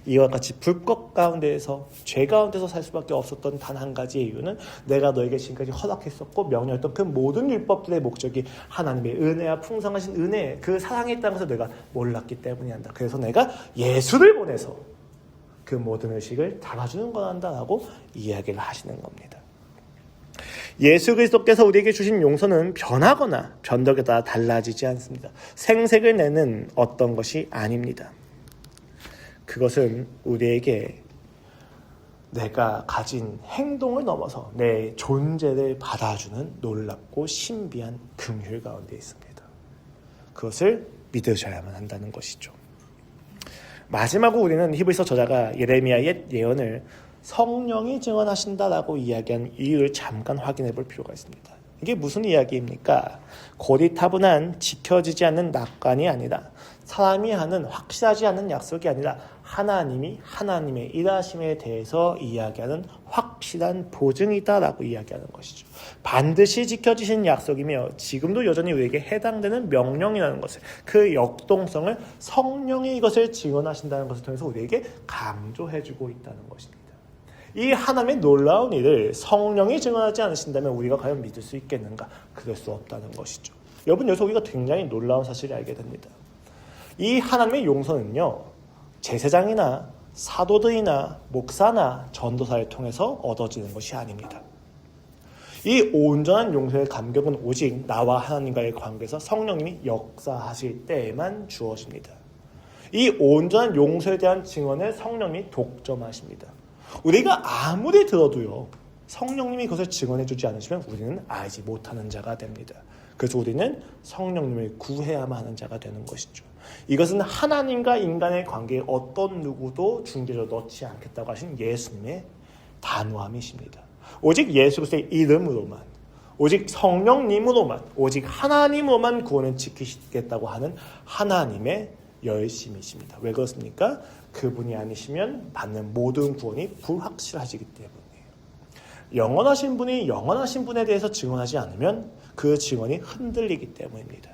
이와 같이 불법 가운데에서 죄 가운데서 살 수밖에 없었던 단 한 가지의 이유는 내가 너에게 지금까지 허락했었고 명령했던 그 모든 율법들의 목적이 하나님의 은혜와 풍성하신 은혜, 그 사랑에 있다는 것을 내가 몰랐기 때문이란다. 그래서 내가 예수를 보내서 그 모든 의식을 달아주는 거란다라고 이야기를 하시는 겁니다. 예수 그리스도께서 우리에게 주신 용서는 변하거나 변덕에 따라 달라지지 않습니다. 생색을 내는 어떤 것이 아닙니다. 그것은 우리에게 내가 가진 행동을 넘어서 내 존재를 받아주는 놀랍고 신비한 긍휼 가운데 있습니다. 그것을 믿으셔야만 한다는 것이죠. 마지막으로 우리는 히브리서 저자가 예레미야의 옛 예언을 성령이 증언하신다라고 이야기한 이유를 잠깐 확인해 볼 필요가 있습니다. 이게 무슨 이야기입니까? 고리타분한 지켜지지 않는 낙관이 아니라 사람이 하는 확실하지 않은 약속이 아니라 하나님이 하나님의 일하심에 대해서 이야기하는 확실한 보증이다라고 이야기하는 것이죠. 반드시 지켜지신 약속이며 지금도 여전히 우리에게 해당되는 명령이라는 것을, 그 역동성을 성령이 이것을 증언하신다는 것을 통해서 우리에게 강조해주고 있다는 것입니다. 이 하나님의 놀라운 일을 성령이 증언하지 않으신다면 우리가 과연 믿을 수 있겠는가? 그럴 수 없다는 것이죠. 여러분, 여기서 우리가 굉장히 놀라운 사실을 알게 됩니다. 이 하나님의 용서는요, 제사장이나 사도들이나 목사나 전도사를 통해서 얻어지는 것이 아닙니다. 이 온전한 용서의 감격은 오직 나와 하나님과의 관계에서 성령님이 역사하실 때에만 주어집니다. 이 온전한 용서에 대한 증언을 성령님이 독점하십니다. 우리가 아무리 들어도요, 성령님이 그것을 증언해 주지 않으시면 우리는 알지 못하는 자가 됩니다. 그래서 우리는 성령님을 구해야만 하는 자가 되는 것이죠. 이것은 하나님과 인간의 관계에 어떤 누구도 중재로 넣지 않겠다고 하신 예수님의 단호함이십니다. 오직 예수 그리스도의 이름으로만, 오직 성령님으로만, 오직 하나님으로만 구원을 지키시겠다고 하는 하나님의 열심이십니다. 왜 그렇습니까? 그분이 아니시면 받는 모든 구원이 불확실하시기 때문이에요. 영원하신 분이 영원하신 분에 대해서 증언하지 않으면 그 증언이 흔들리기 때문입니다.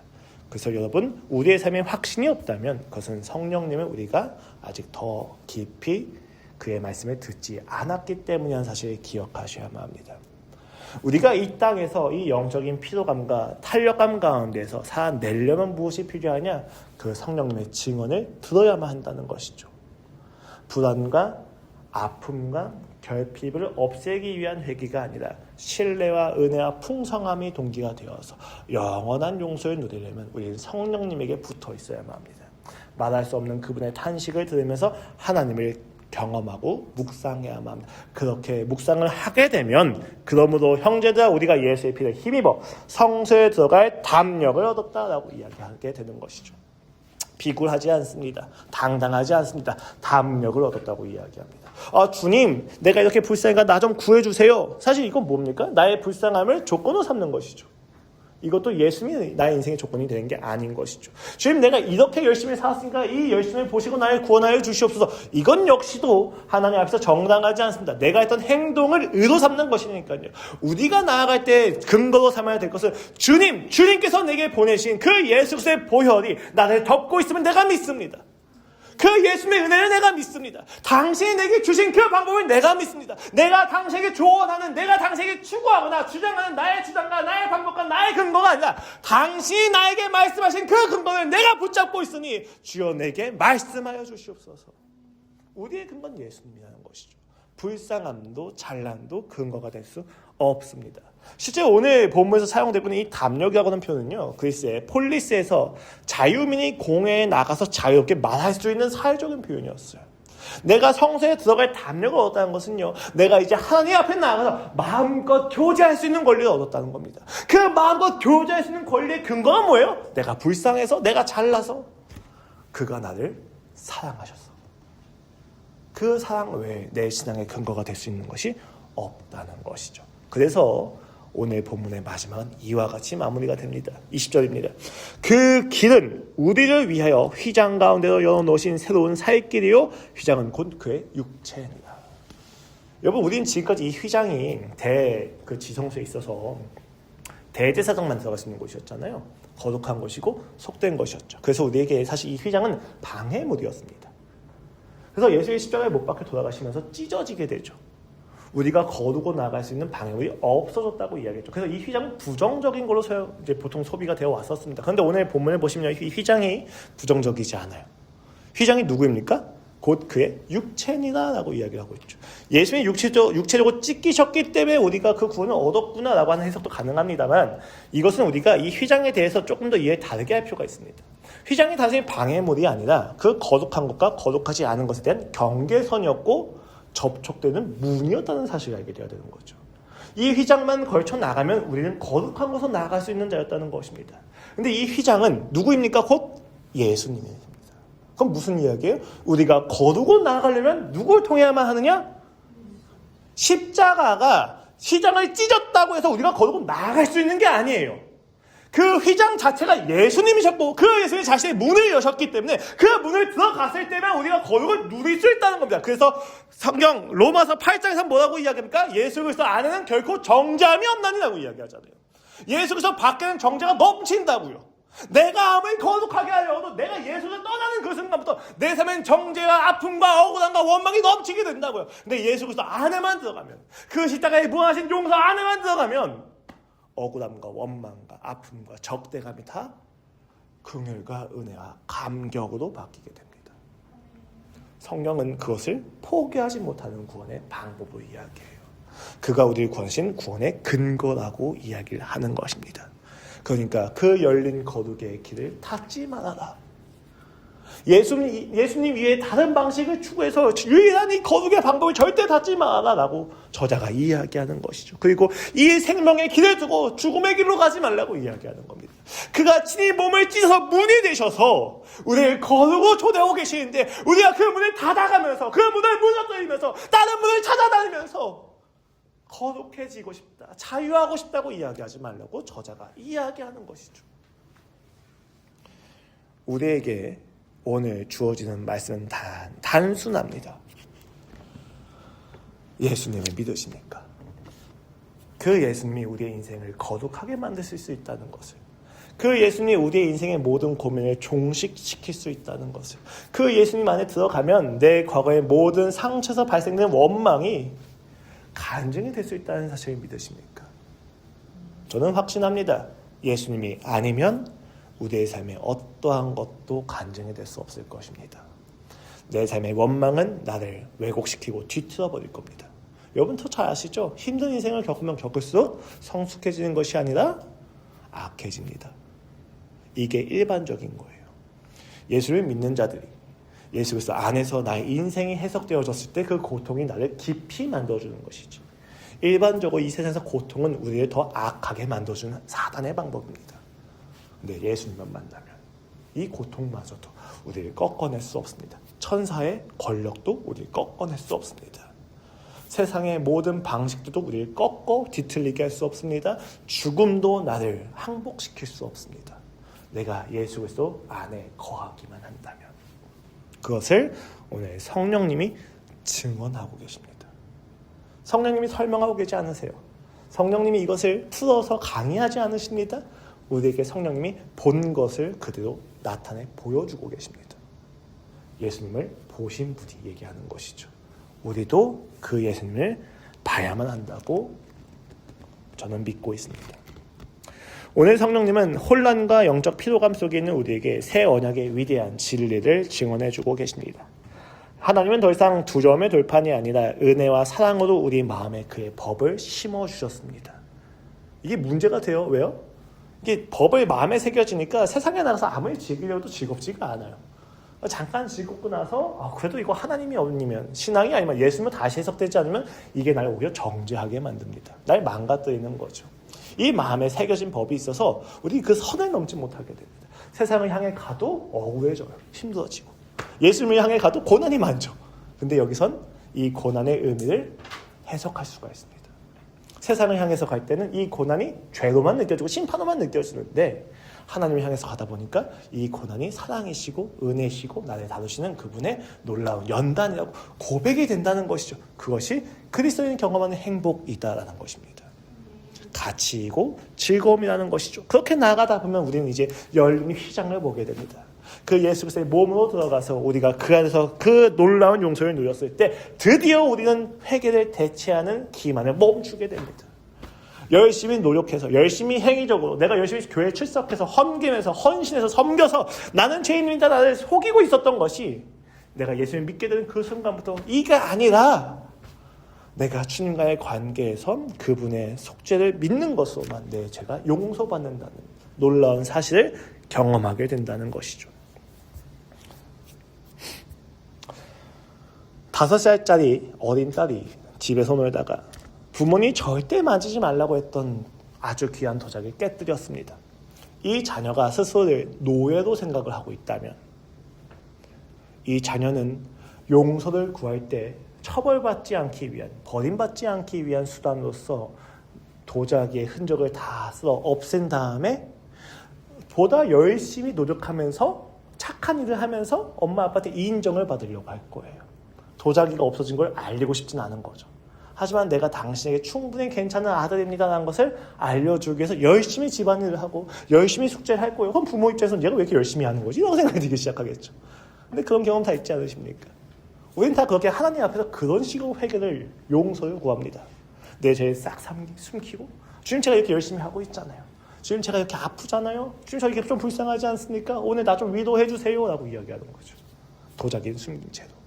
그래서 여러분, 우리의 삶에 확신이 없다면 그것은 성령님을 우리가 아직 더 깊이 그의 말씀을 듣지 않았기 때문이라는 사실을 기억하셔야만 합니다. 우리가 이 땅에서 이 영적인 피로감과 탄력감 가운데서 살아내려면 무엇이 필요하냐? 그 성령님의 증언을 들어야만 한다는 것이죠. 불안과 아픔과 결핍을 없애기 위한 회개가 아니라 신뢰와 은혜와 풍성함이 동기가 되어서 영원한 용서를 누리려면 우리는 성령님에게 붙어 있어야만 합니다. 말할 수 없는 그분의 탄식을 들으면서 하나님을 경험하고 묵상해야만 합니다. 그렇게 묵상을 하게 되면 그러므로 형제들아 우리가 예수의 피를 힘입어 성소에 들어갈 담력을 얻었다라고 이야기하게 되는 것이죠. 비굴하지 않습니다. 당당하지 않습니다. 담력을 얻었다고 이야기합니다. 주님, 내가 이렇게 불쌍하니까 나 좀 구해주세요. 사실 이건 뭡니까? 나의 불쌍함을 조건으로 삼는 것이죠. 이것도 예수님이 나의 인생의 조건이 되는 게 아닌 것이죠. 주님, 내가 이렇게 열심히 살았으니까 이 열심을 보시고 나를 구원하여 주시옵소서. 이건 역시도 하나님 앞에서 정당하지 않습니다. 내가 했던 행동을 의로 삼는 것이니까요. 우리가 나아갈 때 근거로 삼아야 될 것은 주님께서 내게 보내신 그 예수 그리스도의 보혈이 나를 덮고 있으면 내가 믿습니다. 그 예수님의 은혜를 내가 믿습니다. 당신이 내게 주신 그 방법을 내가 믿습니다. 내가 당신에게 조언하는, 내가 당신에게 추구하거나 주장하는 나의 주장과 나의 방법과 나의 근거가 아니라 당신이 나에게 말씀하신 그 근거를 내가 붙잡고 있으니 주여 내게 말씀하여 주시옵소서. 우리의 근거는 예수님이라는 것이죠. 불쌍함도 잘난도 근거가 될 수 없습니다. 실제 오늘 본문에서 사용되고 있는 이 담력이라고 하는 표현은요, 그리스의 폴리스에서 자유민이 공회에 나가서 자유롭게 말할 수 있는 사회적인 표현이었어요. 내가 성소에 들어갈 담력을 얻었다는 것은요, 내가 이제 하나님 앞에 나가서 마음껏 교제할 수 있는 권리를 얻었다는 겁니다. 그 마음껏 교제할 수 있는 권리의 근거가 뭐예요? 내가 불쌍해서, 내가 잘나서 그가 나를 사랑하셨어. 그 사랑 외에 내 신앙의 근거가 될 수 있는 것이 없다는 것이죠. 그래서 오늘 본문의 마지막은 이와 같이 마무리가 됩니다. 20절입니다. 그 길은 우리를 위하여 휘장 가운데로 열어놓으신 새로운 살 길이요, 휘장은 곧 그의 육체니라. 여러분, 우리는 지금까지 이 휘장이 그 지성소에 있어서 대제사장만 들어갈 수 있는 곳이었잖아요. 거룩한 것이고 속된 것이었죠. 그래서 우리에게 사실 이 휘장은 방해물이었습니다. 그래서 예수의 십자가에 못 박혀 돌아가시면서 찢어지게 되죠. 우리가 거두고 나갈 수 있는 방해물이 없어졌다고 이야기했죠. 그래서 이 휘장은 부정적인 걸로 이제 보통 소비가 되어 왔었습니다. 그런데 오늘 본문을 보시면 이 휘장이 부정적이지 않아요. 휘장이 누구입니까? 곧 그의 육체니라라고 이야기를 하고 있죠. 예수님이 육체적으로 찢기셨기 때문에 우리가 그 구원을 얻었구나라고 하는 해석도 가능합니다만, 이것은 우리가 이 휘장에 대해서 조금 더 이해를 다르게 할 필요가 있습니다. 휘장이 단순히 방해물이 아니라 그 거룩한 것과 거룩하지 않은 것에 대한 경계선이었고 접촉되는 문이었다는 사실을 알게 되어야 되는 거죠. 이 휘장만 걸쳐 나가면 우리는 거룩한 곳으로 나아갈 수 있는 자였다는 것입니다. 근데 이 휘장은 누구입니까? 곧 예수님입니다. 그럼 무슨 이야기예요? 우리가 거두고 나아가려면 누굴 통해야만 하느냐? 십자가가 휘장을 찢었다고 해서 우리가 거두고 나아갈 수 있는 게 아니에요. 그 휘장 자체가 예수님이셨고 그 예수님이 자신의 문을 여셨기 때문에 그 문을 들어갔을 때만 우리가 거룩을 누릴 수 있다는 겁니다. 그래서 성경 로마서 8장에서 뭐라고 이야기합니까? 예수 그리스도 안에는 결코 정죄함이 없나니라고 이야기하잖아요. 예수 그리스도 밖에는 정죄가 넘친다고요. 내가 아무리 거룩하게 하려도 내가 예수를 떠나는 그 순간부터 내 삶엔 정죄와 아픔과 억울함과 원망이 넘치게 된다고요. 근데 예수 그리스도 안에만 들어가면, 그 십자가에 부활하신 용서 안에만 들어가면 억울함과 원망과 아픔과 적대감이 다 긍휼과 은혜와 감격으로 바뀌게 됩니다. 성경은 그것을 포기하지 못하는 구원의 방법을 이야기해요. 그가 우리를 구하신 구원의 근거라고 이야기를 하는 것입니다. 그러니까 그 열린 거룩의 길을 닫지 말아라. 예수님 위에 다른 방식을 추구해서 유일한 이 거룩의 방법을 절대 닫지 말아라라고 저자가 이야기하는 것이죠. 그리고 이 생명의 길을 두고 죽음의 길로 가지 말라고 이야기하는 겁니다. 그가 친히 몸을 찢어서 문이 되셔서 우리를 거두고 초대하고 계시는데, 우리가 그 문을 닫아가면서 그 문을 무너뜨리면서 다른 문을 찾아다니면서 거룩해지고 싶다, 자유하고 싶다고 이야기하지 말라고 저자가 이야기하는 것이죠. 우리에게 오늘 주어지는 말씀은 단순합니다. 예수님을 믿으십니까? 그 예수님이 우리의 인생을 거룩하게 만드실 수 있다는 것을, 그 예수님이 우리의 인생의 모든 고민을 종식시킬 수 있다는 것을, 그 예수님 안에 들어가면 내 과거의 모든 상처에서 발생된 원망이 간증이 될 수 있다는 사실을 믿으십니까? 저는 확신합니다. 예수님이 아니면 우리의 삶에 어떠한 것도 간증이 될 수 없을 것입니다. 내 삶의 원망은 나를 왜곡시키고 뒤틀어버릴 겁니다. 여러분 더 잘 아시죠? 힘든 인생을 겪으면 겪을수록 성숙해지는 것이 아니라 악해집니다. 이게 일반적인 거예요. 예수를 믿는 자들이 예수 그리스도 안에서 나의 인생이 해석되어졌을 때 그 고통이 나를 깊이 만들어주는 것이지, 일반적으로 이 세상에서 고통은 우리를 더 악하게 만들어주는 사단의 방법입니다. 근데 예수님만 만나면 이 고통마저도 우리를 꺾어낼 수 없습니다. 천사의 권력도 우리를 꺾어낼 수 없습니다. 세상의 모든 방식들도 우리를 꺾어 뒤틀리게 할 수 없습니다. 죽음도 나를 항복시킬 수 없습니다. 내가 예수 그리스도 안에 거하기만 한다면. 그것을 오늘 성령님이 증언하고 계십니다. 성령님이 설명하고 계지 않으세요. 성령님이 이것을 풀어서 강의하지 않으십니다. 우리에게 성령님이 본 것을 그대로 나타내 보여주고 계십니다. 예수님을 보신 분이 얘기하는 것이죠. 우리도 그 예수님을 봐야만 한다고 저는 믿고 있습니다. 오늘 성령님은 혼란과 영적 피로감 속에 있는 우리에게 새 언약의 위대한 진리를 증언해주고 계십니다. 하나님은 더 이상 두려움의 돌판이 아니라 은혜와 사랑으로 우리 마음에 그의 법을 심어주셨습니다. 이게 문제가 돼요. 왜요? 이게 법을 마음에 새겨지니까 세상에 나가서 아무리 즐기려도 즐겁지가 않아요. 잠깐 즐겁고 나서 그래도 이거 하나님이 아니면 신앙이 아니면 예수님은 다시 해석되지 않으면 이게 날 오히려 정죄하게 만듭니다. 날 망가뜨리는 거죠. 이 마음에 새겨진 법이 있어서 우리 그 선을 넘지 못하게 됩니다. 세상을 향해 가도 억울해져요. 힘들어지고 예수님을 향해 가도 고난이 많죠. 근데 여기선 이 고난의 의미를 해석할 수가 있습니다. 세상을 향해서 갈 때는 이 고난이 죄로만 느껴지고 심판으로만 느껴지는데 하나님을 향해서 가다 보니까 이 고난이 사랑이시고 은혜시고 나를 다루시는 그분의 놀라운 연단이라고 고백이 된다는 것이죠. 그것이 그리스도인이 경험하는 행복이다라는 것입니다. 가치이고 즐거움이라는 것이죠. 그렇게 나아가다 보면 우리는 이제 열림이 휘장을 보게 됩니다. 그 예수 그리스도의 몸으로 들어가서 우리가 그 안에서 그 놀라운 용서를 누렸을 때 드디어 우리는 회개를 대체하는 기만을 멈추게 됩니다. 열심히 노력해서 열심히 행위적으로 내가 열심히 교회에 출석해서 헌금해서 헌신해서 섬겨서 나는 죄인입니다 나를 속이고 있었던 것이 내가 예수님을 믿게 되는 그 순간부터 이게 아니라 내가 주님과의 관계에선 그분의 속죄를 믿는 것으로만 내 죄가 용서받는다는 놀라운 사실을 경험하게 된다는 것이죠. 5살짜리 어린 딸이 집에서 놀다가 부모님이 절대 만지지 말라고 했던 아주 귀한 도자기를 깨뜨렸습니다. 이 자녀가 스스로를 노예로 생각을 하고 있다면 이 자녀는 용서를 구할 때 처벌받지 않기 위한, 버림받지 않기 위한 수단으로서 도자기의 흔적을 다 쓸어 없앤 다음에 보다 열심히 노력하면서 착한 일을 하면서 엄마 아빠한테 인정을 받으려고 할 거예요. 도자기가 없어진 걸 알리고 싶진 않은 거죠. 하지만 내가 당신에게 충분히 괜찮은 아들입니다라는 것을 알려주기 위해서 열심히 집안일을 하고 열심히 숙제를 할 거예요. 그럼 부모 입장에서는 얘가 왜 이렇게 열심히 하는 거지? 이런 생각이 들기 시작하겠죠. 근데 그런 경험 다 있지 않으십니까? 우리는 다 그렇게 하나님 앞에서 그런 식으로 회개를 용서를 구합니다. 내 죄를 싹 숨기고 주님 제가 이렇게 열심히 하고 있잖아요. 주님 제가 이렇게 아프잖아요. 주님 저 이렇게 좀 불쌍하지 않습니까? 오늘 나 좀 위로해 주세요 라고 이야기하는 거죠. 도자기는 숨긴 채로.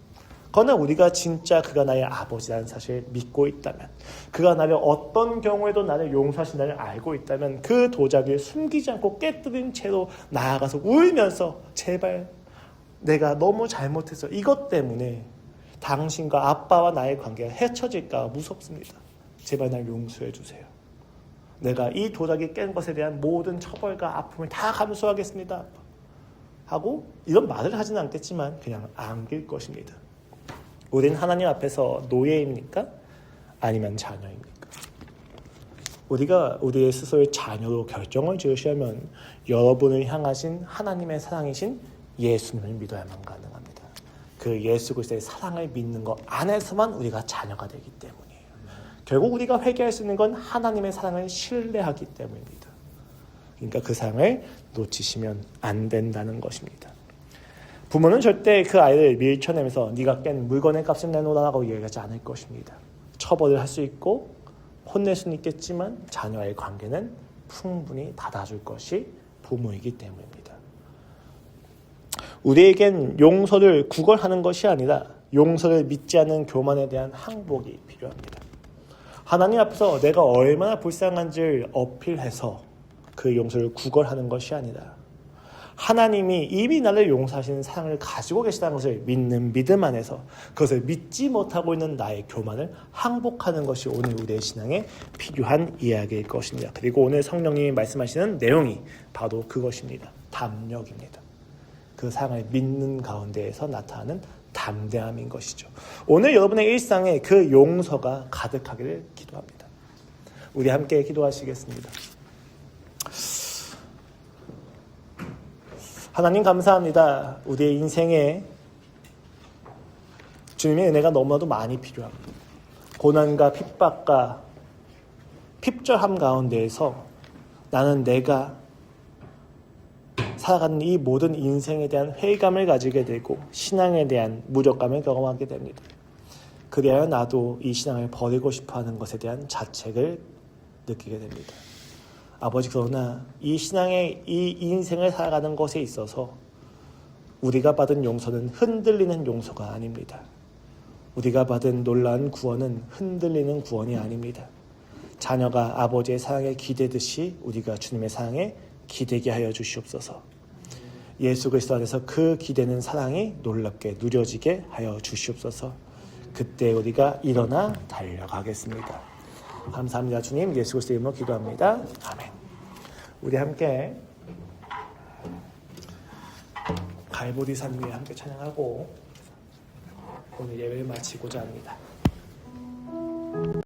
그러나 우리가 진짜 그가 나의 아버지라는 사실을 믿고 있다면 그가 나를 어떤 경우에도 나를 용서하신다는 알고 있다면 그 도자기를 숨기지 않고 깨뜨린 채로 나아가서 울면서 제발 내가 너무 잘못해서 이것 때문에 당신과 아빠와 나의 관계가 헤쳐질까 무섭습니다. 제발 날 용서해 주세요. 내가 이 도자기 깬 것에 대한 모든 처벌과 아픔을 다 감수하겠습니다. 하고 이런 말을 하지는 않겠지만 그냥 안길 것입니다. 우린 하나님 앞에서 노예입니까? 아니면 자녀입니까? 우리가 우리의 스스로의 자녀로 결정을 지으시려면 여러분을 향하신 하나님의 사랑이신 예수님을 믿어야만 가능합니다. 그 예수 그리스도의 사랑을 믿는 것 안에서만 우리가 자녀가 되기 때문이에요. 결국 우리가 회개할 수 있는 건 하나님의 사랑을 신뢰하기 때문입니다. 그러니까 그 사랑을 놓치시면 안 된다는 것입니다. 부모는 절대 그 아이를 밀쳐내면서 네가 깬 물건의 값을 내놓으라고 이야기하지 않을 것입니다. 처벌을 할 수 있고 혼낼 수는 있겠지만 자녀와의 관계는 충분히 받아줄 것이 부모이기 때문입니다. 우리에겐 용서를 구걸하는 것이 아니라 용서를 믿지 않는 교만에 대한 항복이 필요합니다. 하나님 앞에서 내가 얼마나 불쌍한지를 어필해서 그 용서를 구걸하는 것이 아니라 하나님이 이미 나를 용서하시는 사랑을 가지고 계시다는 것을 믿는 믿음 안에서 그것을 믿지 못하고 있는 나의 교만을 항복하는 것이 오늘 우리의 신앙에 필요한 이야기일 것입니다. 그리고 오늘 성령님이 말씀하시는 내용이 바로 그것입니다. 담력입니다. 그 사랑을 믿는 가운데에서 나타나는 담대함인 것이죠. 오늘 여러분의 일상에 그 용서가 가득하기를 기도합니다. 우리 함께 기도하시겠습니다. 하나님 감사합니다. 우리의 인생에 주님의 은혜가 너무나도 많이 필요합니다. 고난과 핍박과 핍절함 가운데에서 나는 내가 살아가는 이 모든 인생에 대한 회의감을 가지게 되고 신앙에 대한 무력감을 경험하게 됩니다. 그래야 나도 이 신앙을 버리고 싶어하는 것에 대한 자책을 느끼게 됩니다. 아버지, 그러나 이 신앙의 이 인생을 살아가는 것에 있어서 우리가 받은 용서는 흔들리는 용서가 아닙니다. 우리가 받은 놀라운 구원은 흔들리는 구원이 아닙니다. 자녀가 아버지의 사랑에 기대듯이 우리가 주님의 사랑에 기대게 하여 주시옵소서. 예수 그리스도 안에서 그 기대는 사랑이 놀랍게 누려지게 하여 주시옵소서. 그때 우리가 일어나 달려가겠습니다. 감사합니다. 주님, 예수 그리스도 이름으로 기도합니다. 아멘. 우리 함께 갈보리산 위에 함께 찬양하고 오늘 예배를 마치고자 합니다.